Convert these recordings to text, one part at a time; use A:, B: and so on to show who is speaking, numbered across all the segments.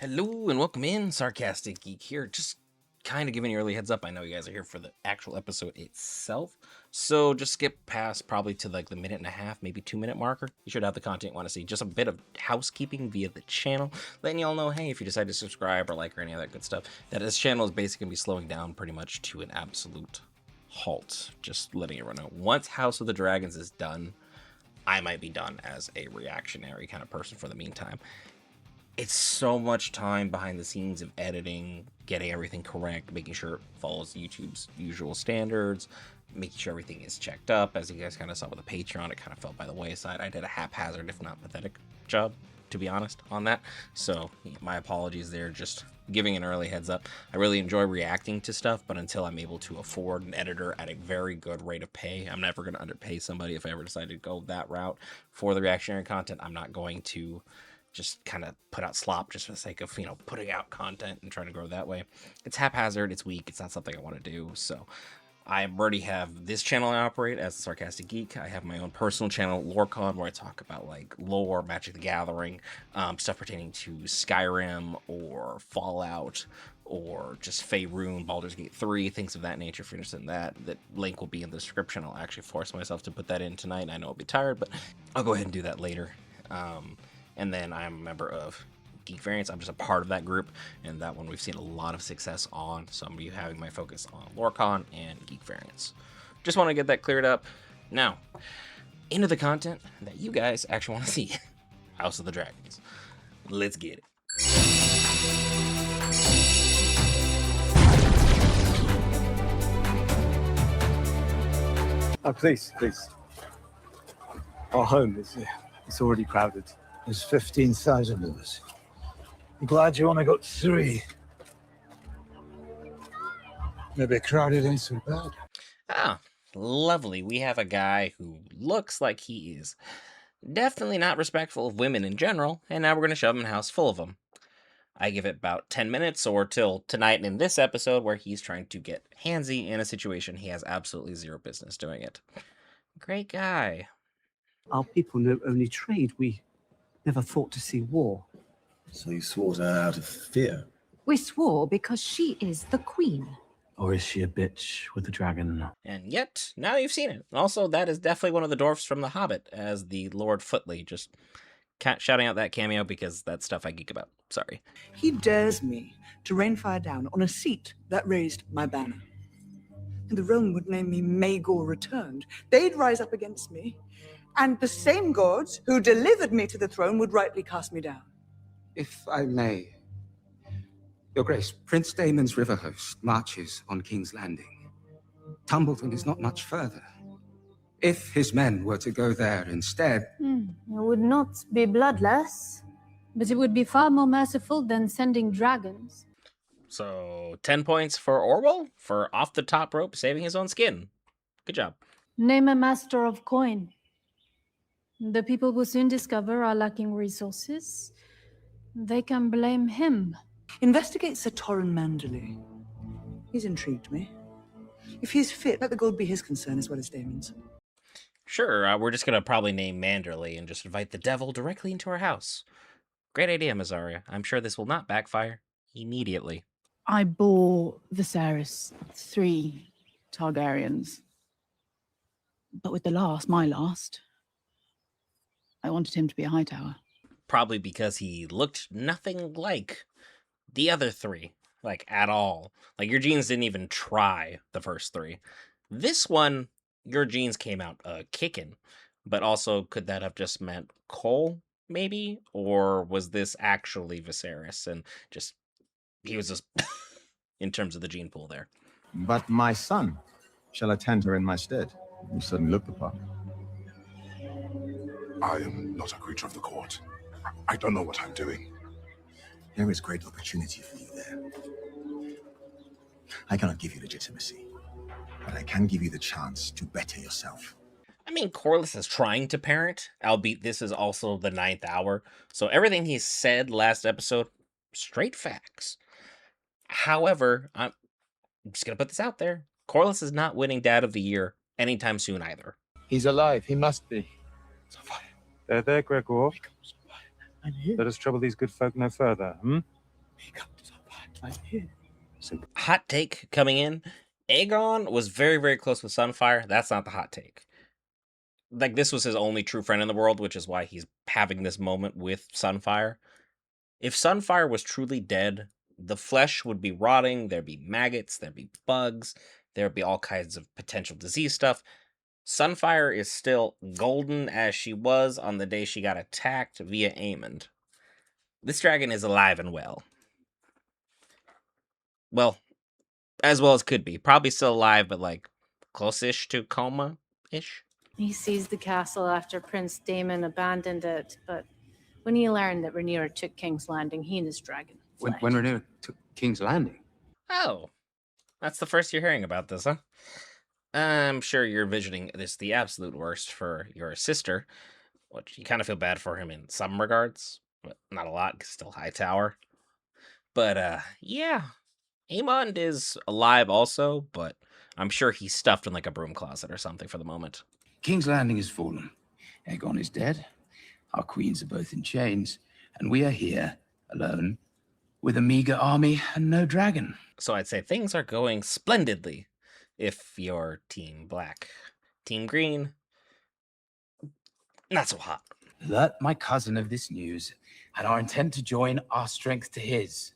A: Hello and welcome in, Sarcastic Geek here. Just kind of giving you early heads up. I know you guys are here for the actual episode itself, so just skip past probably to like the minute and a half, maybe 2 minute marker. You should have the content you want to see. Just a bit of housekeeping via the channel, letting y'all know, hey, if you decide to subscribe or like or any of that good stuff, that this channel is basically gonna be slowing down pretty much to an absolute halt. Just letting everyone know. Once House of the Dragons is done, I might be done as a reactionary kind of person for the meantime. It's so much time behind the scenes of editing, getting everything correct, making sure it follows YouTube's usual standards, making sure everything is checked up. As you guys kind of saw with the Patreon, it kind of fell by the wayside. I did a haphazard, if not pathetic, job, to be honest, on that. So my apologies there, just giving an early heads up. I really enjoy reacting to stuff, but until I'm able to afford an editor at a very good rate of pay, I'm never going to underpay somebody. If I ever decide to go that route for the reactionary content, I'm not going to just kind of put out slop just for the sake of, putting out content and trying to grow that way. It's haphazard, it's weak, it's not something I want to do. So I already have this channel I operate as the Sarcastic Geek. I have my own personal channel, LoreCon, where I talk about like lore, Magic the Gathering, stuff pertaining to Skyrim or Fallout, or just Faerun, Baldur's Gate 3, things of that nature. If you're interested in that, the link will be in the description. I'll actually force myself to put that in tonight. I know I'll be tired, but I'll go ahead and do that later. And then I'm a member of Geek Variants. I'm just a part of that group, and that one we've seen a lot of success on. So I'm going to be having my focus on LoreCon and Geek Variants. Just want to get that cleared up. Now, into the content that you guys actually want to see. House of the Dragons. Let's get it.
B: Oh, please. Our home is it's already crowded.
C: There's 15,000 of us. I'm glad you only got 3. Maybe crowded ain't so bad.
A: Ah, lovely. We have a guy who looks like he is definitely not respectful of women in general, and now we're going to shove him in a house full of them. I give it about 10 minutes or till tonight in this episode where he's trying to get handsy in a situation he has absolutely zero business doing it. Great guy.
D: Our people know only trade. We never fought to see war.
E: So you swore to her out of fear?
F: We swore because she is the queen.
D: Or is she a bitch with a dragon?
A: And yet, now you've seen it. Also, that is definitely one of the dwarfs from The Hobbit as the Lord Footley. Just shouting out that cameo because that's stuff I geek about. Sorry.
G: He dares me to rain fire down on a seat that raised my banner. And the realm would name me Maegor Returned. They'd rise up against me, and the same gods who delivered me to the throne would rightly cast me down.
H: If I may, Your Grace, Prince Daemon's river host marches on King's Landing. Tumbleton is not much further. If his men were to go there instead...
I: It would not be bloodless, but it would be far more merciful than sending dragons.
A: So, 10 points for Orwell for off the top rope saving his own skin. Good job.
I: Name a master of coin. The people will soon discover are lacking resources. They can blame him.
G: Investigate Sir Torrin Manderley. He's intrigued me. If he's fit, let the gold be his concern as well as Daemon's.
A: Sure, we're just going to probably name Manderley and just invite the devil directly into our house. Great idea, Mazzaria. I'm sure this will not backfire immediately.
J: I bore Viserys 3 Targaryens. But with my last, I wanted him to be a Hightower.
A: Probably because he looked nothing like the other 3, like, at all. Like, your genes didn't even try the first 3. This one, your genes came out kicking. But also, could that have just meant Cole, maybe? Or was this actually Viserys? And just, he was just, in terms of the gene pool there.
K: But my son shall attend her in my stead. You certainly look the part.
E: I am not a creature of the court. I don't know what I'm doing.
C: There is great opportunity for you there. I cannot give you legitimacy, but I can give you the chance to better yourself.
A: I mean, Corlys is trying to parent, albeit this is also the 9th hour. So everything he said last episode, straight facts. However, I'm just going to put this out there. Corlys is not winning Dad of the Year anytime soon either.
B: He's alive. He must be.
L: There, Gregor. Let us trouble these good folk no further,
A: Hot take coming in. Aegon was very, very close with Sunfire. That's not the hot take. Like, this was his only true friend in the world, which is why he's having this moment with Sunfire. If Sunfire was truly dead, the flesh would be rotting, there'd be maggots, there'd be bugs, there'd be all kinds of potential disease stuff. Sunfire is still golden as she was on the day she got attacked via Aemond. This dragon is alive and well. Well as could be. Probably still alive, but like close-ish to coma-ish.
I: He seized the castle after Prince Daemon abandoned it, but when he learned that Rhaenyra took King's Landing, he and his dragon fled.
H: When Rhaenyra took King's Landing?
A: Oh, that's the first you're hearing about this, huh? I'm sure you're envisioning this the absolute worst for your sister, which you kind of feel bad for him in some regards, but not a lot, 'cause still high tower. But, yeah, Aemond is alive also, but I'm sure he's stuffed in like a broom closet or something for the moment.
H: King's Landing is fallen. Aegon is dead. Our queens are both in chains, and we are here, alone, with a meager army and no dragon.
A: So I'd say things are going splendidly if you're Team Black. Team Green, not so hot.
H: Alert my cousin of this news, and our intent to join our strength to his.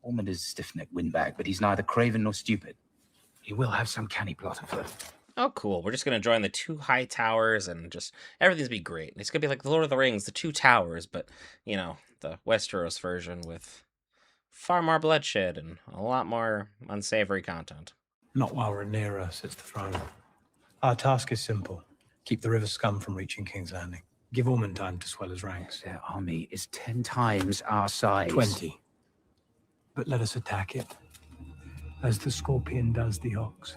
H: Ormond is a stiff-necked windbag, but he's neither craven nor stupid. He will have some canny plot afoot.
A: Oh, cool. We're just going to join the two high towers and just everything's going to be great. It's going to be like the Lord of the Rings, the two towers, but, you know, the Westeros version with far more bloodshed and a lot more unsavory content.
L: Not while Rhaenyra sits the throne. Our task is simple. Keep the river scum from reaching King's Landing. Give Ormond time to swell his ranks.
H: Their army is 10 times our size.
L: 20. But let us attack it, as the scorpion does the ox.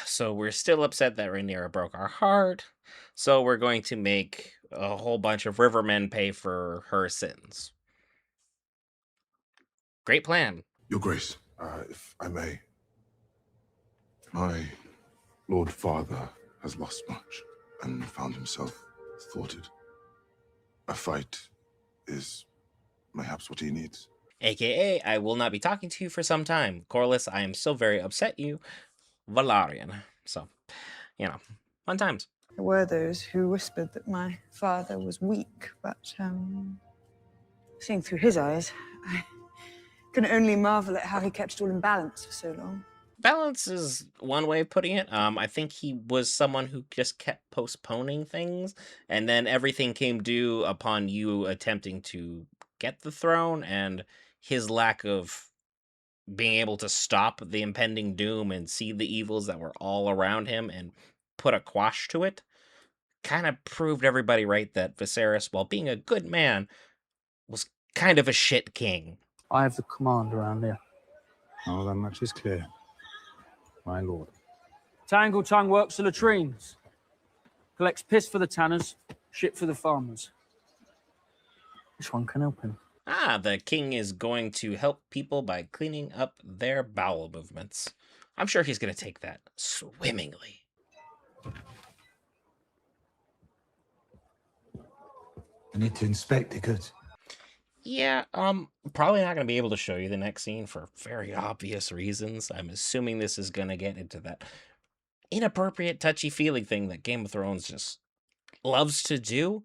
A: So we're still upset that Rhaenyra broke our heart. So we're going to make a whole bunch of rivermen pay for her sins. Great plan.
E: Your Grace, if I may, my Lord Father has lost much and found himself thwarted. A fight is mayhaps what he needs.
A: AKA, I will not be talking to you for some time. Corlys, I am still very upset you. Valarian. So, you know, fun times.
G: There were those who whispered that my father was weak, but seeing through his eyes, I can only marvel at how he kept it all in balance for so long.
A: Balance is one way of putting it. I think he was someone who just kept postponing things, and then everything came due upon you attempting to get the throne, and his lack of being able to stop the impending doom and see the evils that were all around him and put a quash to it kind of proved everybody right that Viserys, while being a good man, was kind of a shit king.
B: I have the command around here. Oh, that much is clear. My lord.
M: Tangle Tongue works the latrines. Collects piss for the tanners, shit for the farmers. Which one can help him?
A: The king is going to help people by cleaning up their bowel movements. I'm sure he's going to take that swimmingly.
C: I need to inspect the goods.
A: Yeah, probably not going to be able to show you the next scene for very obvious reasons. I'm assuming this is going to get into that inappropriate, touchy-feely thing that Game of Thrones just loves to do.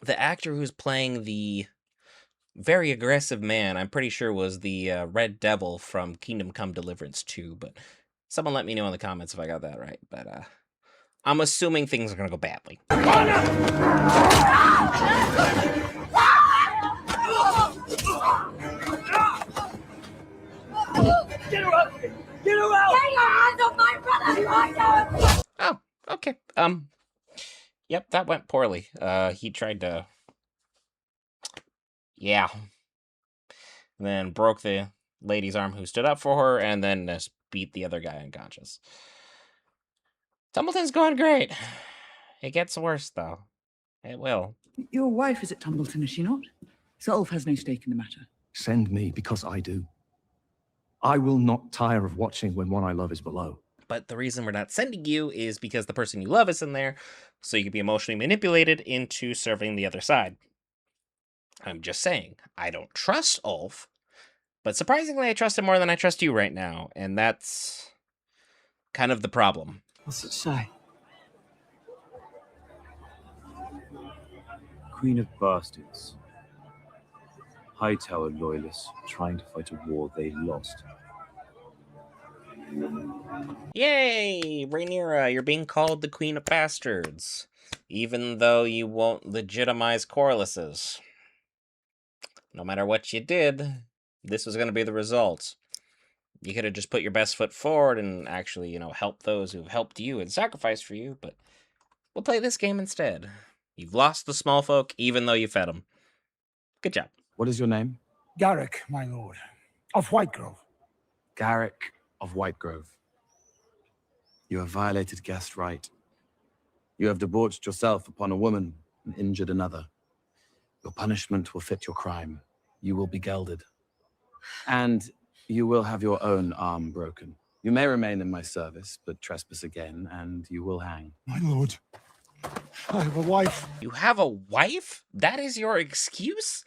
A: The actor who's playing the very aggressive man, I'm pretty sure was the Red Devil from Kingdom Come Deliverance 2, but someone let me know in the comments if I got that right. But I'm assuming things are going to go badly.
M: Get her out! Get her out!
F: Get your hands off my brother right now!
A: Oh, okay. Yep, that went poorly. He tried to... Yeah. And then broke the lady's arm who stood up for her, and then just beat the other guy unconscious. Tumbleton's going great. It gets worse, though. It will.
G: Your wife is at Tumbleton, is she not? Solve has no stake in the matter.
K: Send me because I do. I will not tire of watching when one I love is below.
A: But the reason we're not sending you is because the person you love is in there, so you can be emotionally manipulated into serving the other side. I'm just saying, I don't trust Ulf, but surprisingly, I trust him more than I trust you right now, and that's kind of the problem.
D: What's it say?
K: Queen of Bastards. Hightower loyalists trying to fight a war they lost.
A: Yay! Rhaenyra, you're being called the Queen of Bastards, even though you won't legitimize Corlys's. No matter what you did, this was going to be the result. You could have just put your best foot forward and actually, help those who've helped you and sacrificed for you, but we'll play this game instead. You've lost the small folk, even though you fed them. Good job.
K: What is your name?
N: Garrick, my lord, of Whitegrove.
K: Garrick of Whitegrove. You have violated guest right. You have debauched yourself upon a woman and injured another. Your punishment will fit your crime. You will be gelded. And you will have your own arm broken. You may remain in my service, but trespass again, and you will hang.
C: My lord, I have a wife.
A: You have a wife? That is your excuse?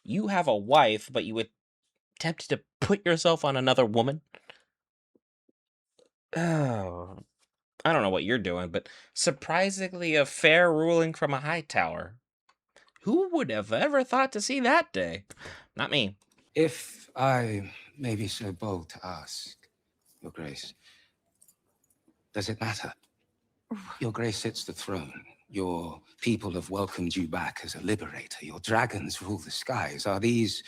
A: You have a wife, but you attempted to put yourself on another woman? Oh, I don't know what you're doing, but surprisingly a fair ruling from a Hightower. Who would have ever thought to see that day? Not me.
H: If I may be so bold to ask, Your Grace, does it matter? Your Grace sits the throne. Your people have welcomed you back as a liberator. Your dragons rule the skies. Are these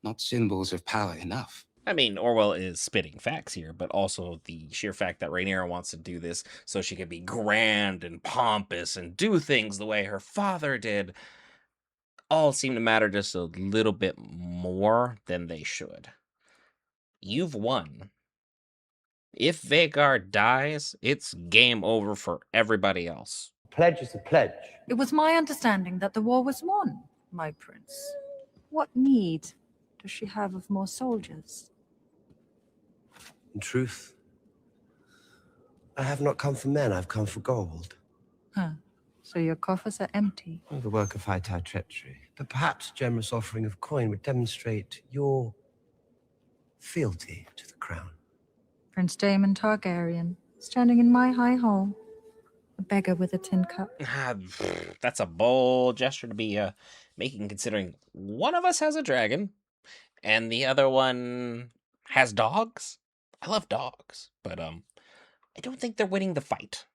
H: not symbols of power enough?
A: I mean, Orwell is spitting facts here, but also the sheer fact that Rhaenyra wants to do this so she can be grand and pompous and do things the way her father did all seem to matter just a little bit more than they should. You've won. If Vhagar dies, it's game over for everybody else.
O: Pledge is a pledge.
P: It was my understanding that the war was won, my prince. What need does she have of more soldiers?
O: In truth, I have not come for men, I've come for gold.
P: Huh. So your coffers are empty.
O: The work of Hightower treachery. But perhaps a generous offering of coin would demonstrate your fealty to the crown.
P: Prince Daemon Targaryen, standing in my high hall. A beggar with a tin cup.
A: That's a bold gesture to be making, considering one of us has a dragon, and the other one has dogs. I love dogs, but I don't think they're winning the fight.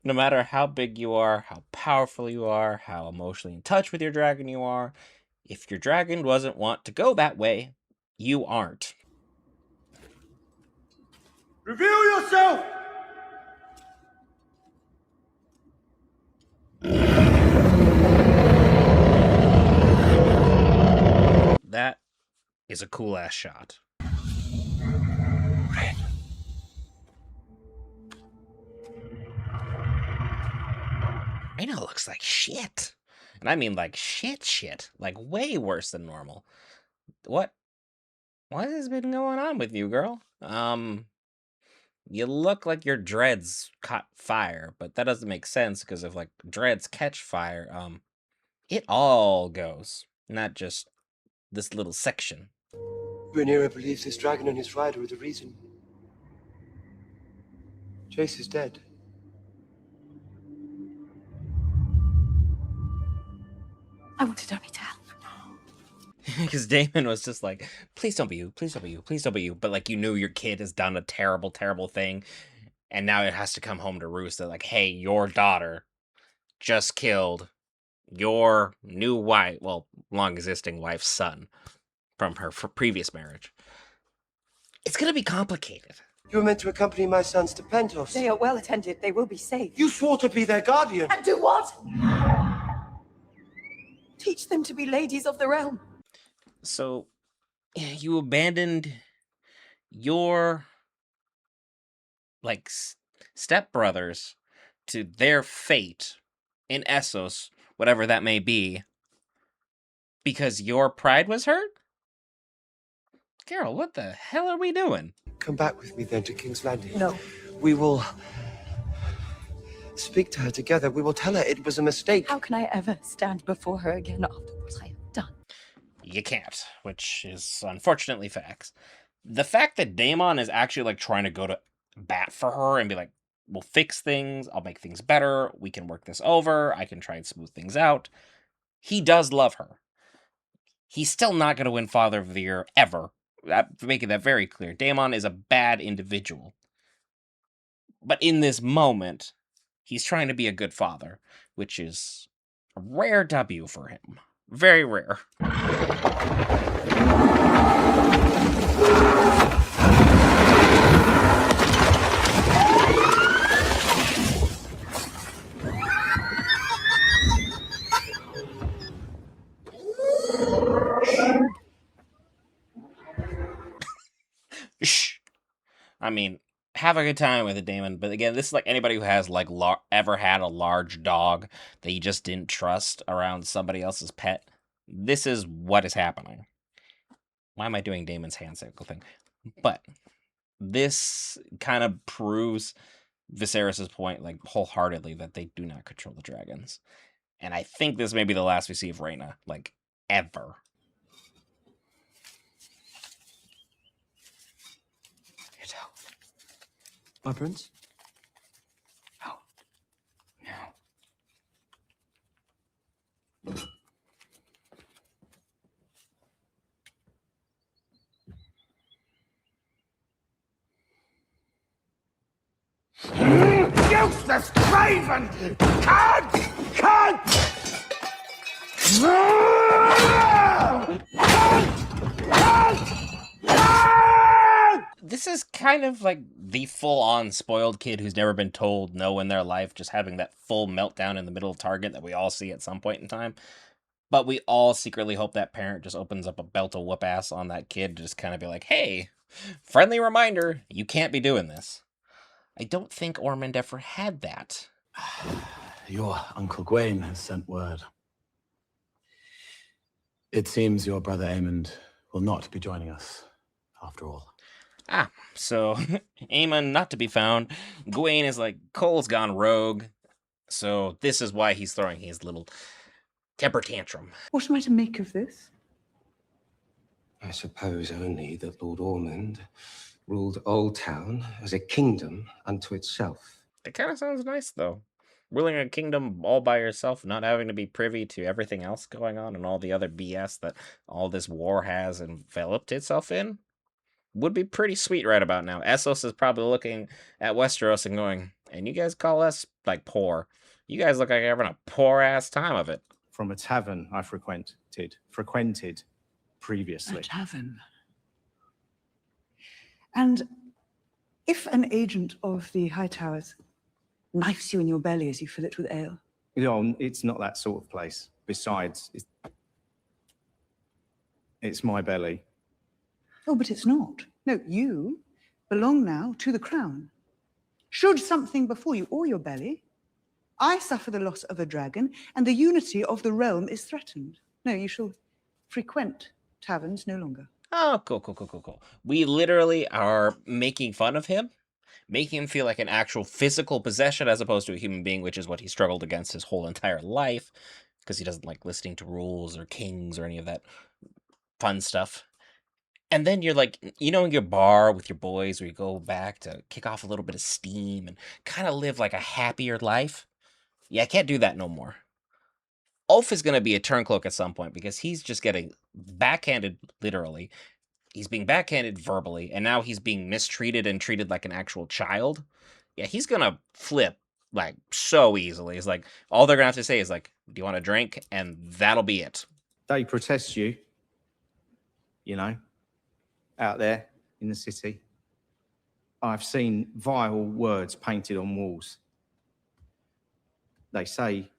A: No matter how big you are, how powerful you are, how emotionally in touch with your dragon you are, if your dragon doesn't want to go that way, you aren't.
N: Reveal yourself!
A: That is a cool ass shot. Rhaena looks like shit. And I mean like shit. Like way worse than normal. What has been going on with you, girl? You look like your dreads caught fire, but that doesn't make sense because if like dreads catch fire, it all goes, not just this little section.
O: Rhaenyra believes this dragon and his rider are the reason. Jace is dead.
P: I wanted only to help.
A: Because Daemon was just like, please don't be you, please don't be you, please don't be you. But like you knew your kid has done a terrible, terrible thing. And now it has to come home to roost that like, hey, your daughter just killed your new wife, well, long existing wife's son from her previous marriage. It's going to be complicated.
O: You were meant to accompany my sons to Pentos.
G: They are well attended. They will be safe.
O: You swore to be their guardian.
G: And do what? Teach them to be ladies of the realm.
A: So you abandoned your like stepbrothers to their fate in Essos, whatever that may be, because your pride was hurt? Carol, what the hell are we doing?
O: Come back with me then to King's Landing.
G: No.
O: We will speak to her together. We will tell her it was a mistake.
P: How can I ever stand before her again after what I have done?
A: You can't, which is unfortunately facts. The fact that Daemon is actually like trying to go to bat for her and be like, we'll fix things, I'll make things better, we can work this over, I can try and smooth things out. He does love her. He's still not going to win Father of the Year ever. Making that very clear. Daemon is a bad individual. But in this moment, he's trying to be a good father, which is a rare W for him. Very rare. Shh. I mean, have a good time with it, Damon. But again, this is like anybody who has like ever had a large dog that you just didn't trust around somebody else's pet. This is what is happening. Why am I doing Damon's hand signal thing? But this kind of proves Viserys's point, like wholeheartedly, that they do not control the dragons. And I think this may be the last we see of Rhaena, like ever.
O: My prince?
N: Useless craven! Can't!
A: This is kind of like the full-on spoiled kid who's never been told no in their life, just having that full meltdown in the middle of Target that we all see at some point in time. But we all secretly hope that parent just opens up a belt of whoop ass on that kid to just kind of be like, hey, friendly reminder, you can't be doing this. I don't think Ormond ever had that.
K: Your Uncle Gawain has sent word. It seems your brother Aemond will not be joining us, after all.
A: Ah, so Aemon not to be found. Gawain is like, Cole's gone rogue. So this is why he's throwing his little temper tantrum.
G: What am I to make of this?
H: I suppose only that Lord Ormond ruled Old Town as a kingdom unto itself.
A: It kind of sounds nice, though. Ruling a kingdom all by yourself, not having to be privy to everything else going on and all the other BS that all this war has enveloped itself in, would be pretty sweet right about now. Essos is probably looking at Westeros and going, and you guys call us, like, poor. You guys look like you're having a poor-ass time of it.
B: From a tavern I frequented previously.
G: A tavern. And if an agent of the High Towers knifes you in your belly as you fill it with ale?
B: No, it's not that sort of place. Besides, it's my belly.
G: Oh, but it's not. No, you belong now to the crown. Should something befall you or your belly, I suffer the loss of a dragon, and the unity of the realm is threatened. No, you shall frequent taverns no longer.
A: Oh, cool. We literally are making fun of him, making him feel like an actual physical possession as opposed to a human being, which is what he struggled against his whole entire life, because he doesn't like listening to rules or kings or any of that fun stuff. And then you're like, you know, in your bar with your boys where you go back to kick off a little bit of steam and kind of live like a happier life. Yeah, I can't do that no more. Ulf is going to be a turncloak at some point because he's just getting backhanded, literally. He's being backhanded verbally, and now he's being mistreated and treated like an actual child. Yeah, he's going to flip, like, so easily. It's like, all they're going to have to say is, like, do you want a drink? And that'll be it.
B: They protest you, you know, out there in the city. I've seen vile words painted on walls. They say,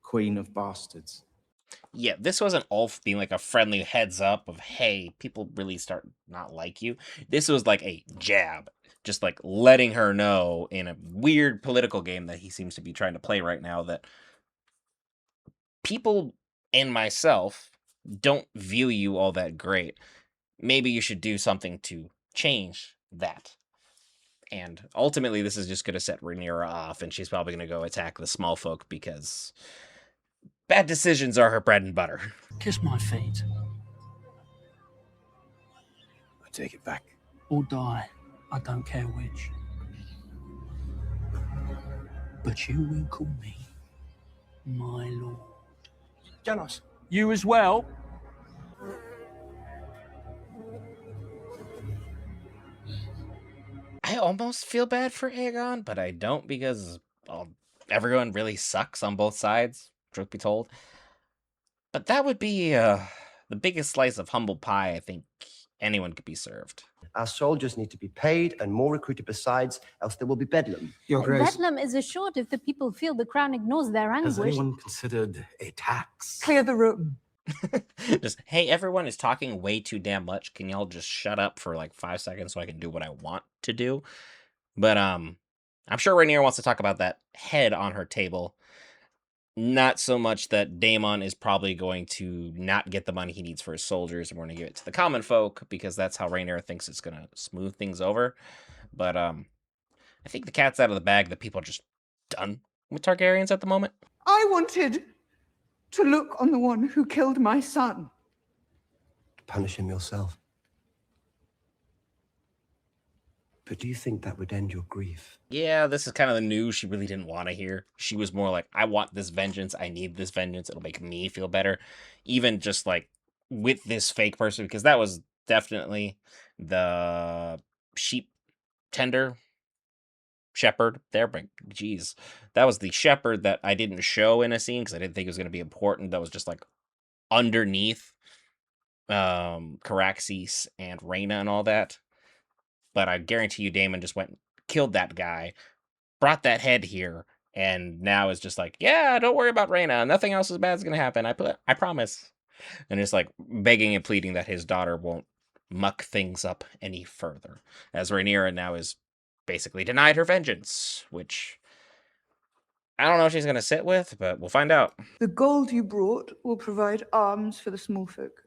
B: Queen of Bastards.
A: Yeah, this wasn't Ulf being like a friendly heads up of, hey, people really start not like you. This was like a jab, just like letting her know in a weird political game that he seems to be trying to play right now that people and myself don't view you all that great. Maybe you should do something to change that. And ultimately, this is just going to set Rhaenyra off, and she's probably going to go attack the small folk because bad decisions are her bread and butter.
M: Kiss my feet.
O: I take it back.
M: Or die. I don't care which. But you will call me my lord.
O: Janos.
M: You as well.
A: I almost feel bad for Aegon, but I don't because everyone really sucks on both sides, truth be told. But that would be the biggest slice of humble pie I think anyone could be served.
O: Our soldiers need to be paid and more recruited besides, else there will be bedlam.
H: Your Grace.
I: Bedlam is assured if the people feel the crown ignores their
K: Has
I: anguish.
K: anyone considered a tax?
G: Clear the room.
A: Just, hey, everyone is talking way too damn much. Can y'all just shut up for like 5 seconds so I can do what I want to do? But I'm sure Rhaenyra wants to talk about that head on her table. Not so much that Daemon is probably going to not get the money he needs for his soldiers and we're going to give it to the common folk because that's how Rhaenyra thinks it's going to smooth things over. But I think the cat's out of the bag that people are just done with Targaryens at the moment.
G: I wanted to look on the one who killed my son.
O: Punish him yourself. But do you think that would end your grief?
A: Yeah, this is kind of the news she really didn't want to hear. She was more like, I want this vengeance. I need this vengeance. It'll make me feel better. Even just like with this fake person, because that was definitely the sheep tender shepherd there. But geez, that was the shepherd that I didn't show in a scene because I didn't think it was going to be important. That was just like underneath Caraxes and Rhaena and all that. But I guarantee you Daemon just went and killed that guy, brought that head here, and now is just like, yeah, don't worry about Rhaena. Nothing else as bad is going to happen. I promise. And it's like begging and pleading that his daughter won't muck things up any further. As Rhaenyra now is basically denied her vengeance, which I don't know if she's going to sit with, but we'll find out.
G: The gold you brought will provide arms for the small folk.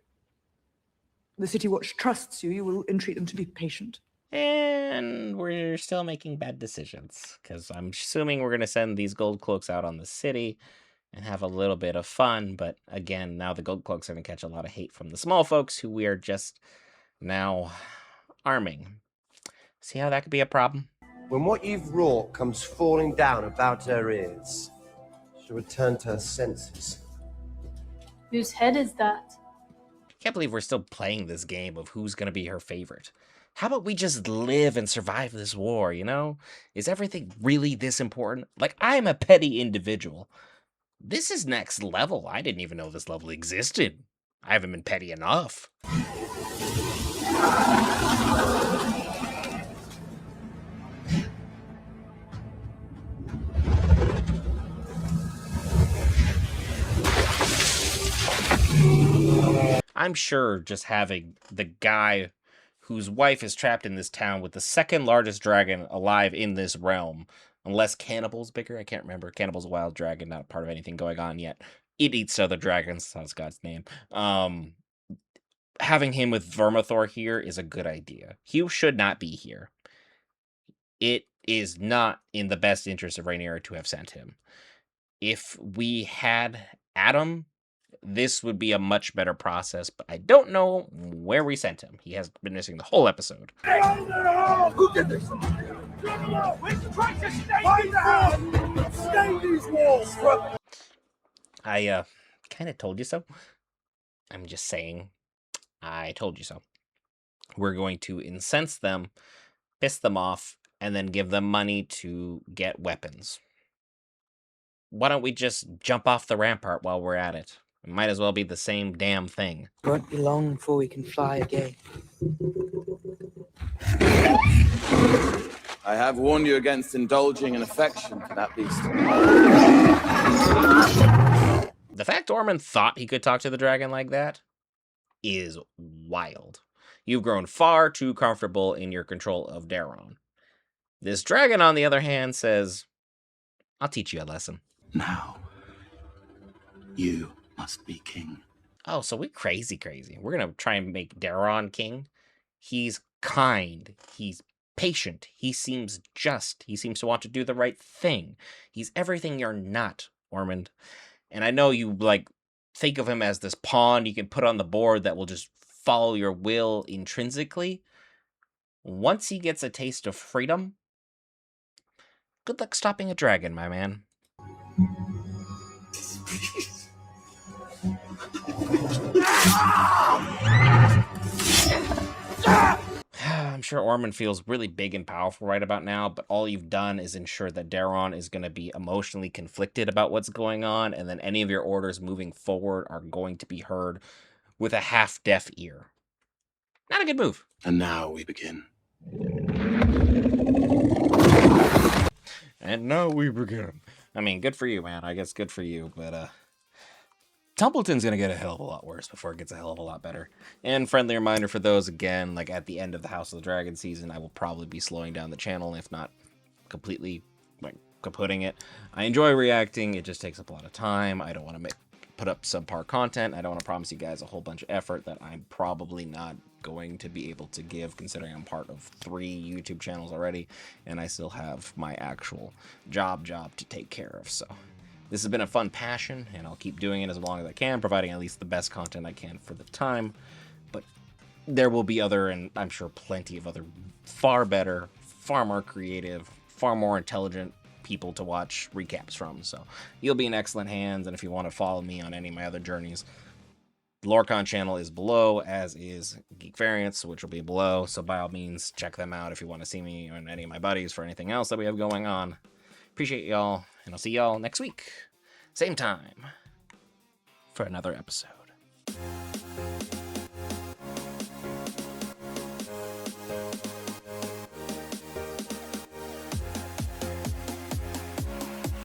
G: The City Watch trusts you. You will entreat them to be patient.
A: And we're still making bad decisions because I'm assuming we're going to send these gold cloaks out on the city and have a little bit of fun. But again, now the gold cloaks are going to catch a lot of hate from the small folks who we are just now arming. See how that could be a problem?
O: When what you've wrought comes falling down about her ears, she'll return to her senses.
I: Whose head is that?
A: Can't believe we're still playing this game of who's going to be her favorite. How about we just live and survive this war, you know? Is everything really this important? Like, I'm a petty individual. This is next level. I didn't even know this level existed. I haven't been petty enough. I'm sure just having the guy whose wife is trapped in this town with the second largest dragon alive in this realm, unless Cannibal's bigger, I can't remember. Cannibal's a wild dragon, not part of anything going on yet. It eats other dragons, that's God's name. Having him with Vermithor here is a good idea. He should not be here. It is not in the best interest of Rhaenyra to have sent him. If we had Adam, this would be a much better process, but I don't know where we sent him. He has been missing the whole episode.
N: Who did this? We're trying to stay these walls.
A: I kind of told you so. I'm just saying, I told you so. We're going to incense them, piss them off, and then give them money to get weapons. Why don't we just jump off the rampart while we're at it? It might as well be the same damn thing.
Q: Won't be long before we can fly again.
K: I have warned you against indulging in affection for that beast.
A: The fact Ormond thought he could talk to the dragon like that is wild. You've grown far too comfortable in your control of Daron. This dragon, on the other hand, says, I'll teach you a lesson.
K: Now, you must be king.
A: Oh, so we're crazy. We're going to try and make Daron king. He's kind. He's patient. He seems just. He seems to want to do the right thing. He's everything you're not, Ormond. And I know you, think of him as this pawn you can put on the board that will just follow your will intrinsically. Once he gets a taste of freedom, good luck stopping a dragon, my man. I'm sure Ormond feels really big and powerful right about now, but all you've done is ensure that Daron is going to be emotionally conflicted about what's going on, and then any of your orders moving forward are going to be heard with a half-deaf ear. Not a good move.
K: And now we begin.
A: And now we begin. I mean, good for you, man. I guess good for you, but Tumbleton's going to get a hell of a lot worse before it gets a hell of a lot better. And friendly reminder for those, again, at the end of the House of the Dragon season, I will probably be slowing down the channel, if not completely, kaputting it. I enjoy reacting. It just takes up a lot of time. I don't want to put up subpar content. I don't want to promise you guys a whole bunch of effort that I'm probably not going to be able to give, considering I'm part of 3 YouTube channels already, and I still have my actual job to take care of, so... This has been a fun passion, and I'll keep doing it as long as I can, providing at least the best content I can for the time. But there will be other, and I'm sure plenty of other, far better, far more creative, far more intelligent people to watch recaps from. So you'll be in excellent hands, and if you want to follow me on any of my other journeys, the Lorecon channel is below, as is Geek Variants, which will be below. So by all means, check them out if you want to see me and any of my buddies for anything else that we have going on. Appreciate y'all, and I'll see y'all next week. Same time for another episode.